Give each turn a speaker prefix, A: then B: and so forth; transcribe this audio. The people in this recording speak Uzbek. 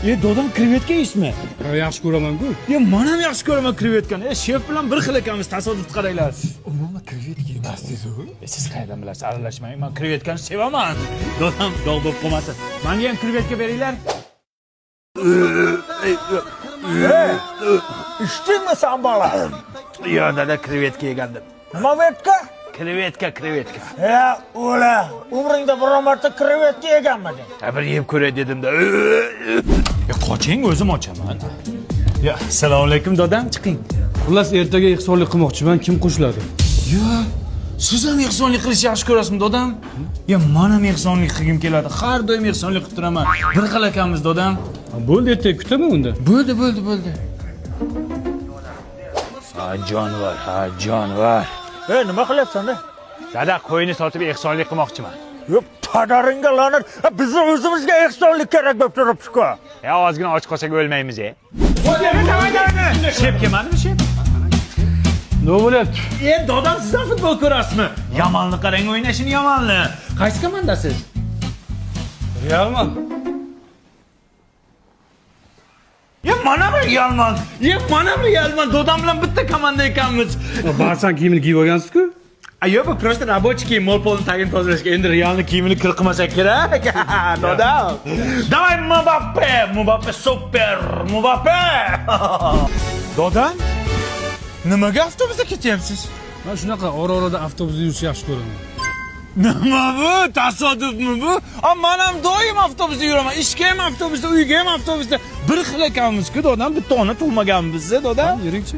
A: Dodam krevetka yeysizmi?
B: Yaxshi ko'raman-ku.
A: Men ham yaxshi ko'raman krevetkani. Shef bilan bir xil ekanmiz, tasodif qaranglar. Umuman krevetka yemaysiz-ku. Siz qayerdan bilasiz? Aralashmang. Men krevetkani sevaman. Dodam dog' bo'lib qolmasin. Menga ham krevetka beringlar.
C: İçtinmi sen bala?
A: Yo, dada krevetka yegandim.
C: Nima vetka?
A: Krevetka.
C: Ula, umringda biron marta krevetka yeganmiding?
A: Bir yeb ko'ray dedim-da. Qoching, o'zim ochaman. Ya, assalomu alaykum dodam, chiqing.
B: Xullas ertaga ehsonlik qilmoqchiman. Kim qo'shiladi?
A: Yo, siz ham ehsonlik qilishni yaxshi ko'rasizmi dodam? Ya, men ham ehsonlik qilgim keladi. Har doim ehsonlik qilib turaman. Bir xil ekanmiz dodam.
B: Bo'ldi, ertaga kutaman unda.
A: Bo'ldi. Jonivor.
C: Nima qilyapsan-da?
A: Dada, qo'yni sotib ehsonlik qilmoqchiman.
C: Yo'q, padaringga la'nat. Bizni o'zimizga ehsonlik kerak deb turibdi-ku.
A: Ya, ozgina och qolsak o'lmaymiz, Shep kelmadimi, shep?
B: Nima bo'lyapti?
A: Dodam, siz ham futbol ko'rasizmi? Yamanni qarang, o'ynashini Yamanni. Qaysi komandasiz?
B: Realman.
A: Mana bir Realman. Dodam bilan bitta komanda ekanmiz.
B: Barsan kiyimini kiyib olgansiz-ku?
A: Yo'q, bu просто рабочий kiyim, molpolni tagini tozalashga. Endi Realni kiyimini kir qilmasak kerak. Dodam. Davay Mbappe, super Mbappe. Dodam? Nimaga avtobusda ketyapsiz?
B: Men shunaqa ora-orada avtobusda yurishni yaxshi ko'raman.
A: Nima bu? Tasodifmi bu? Men ham doim avtobusda yuraman. Ishga ham avtobusda, uyga ham avtobusda. Bir xil ekanmiz-ku, dodam. Bitta ona tug'maganmiz, dodam.
B: Yuring-chi.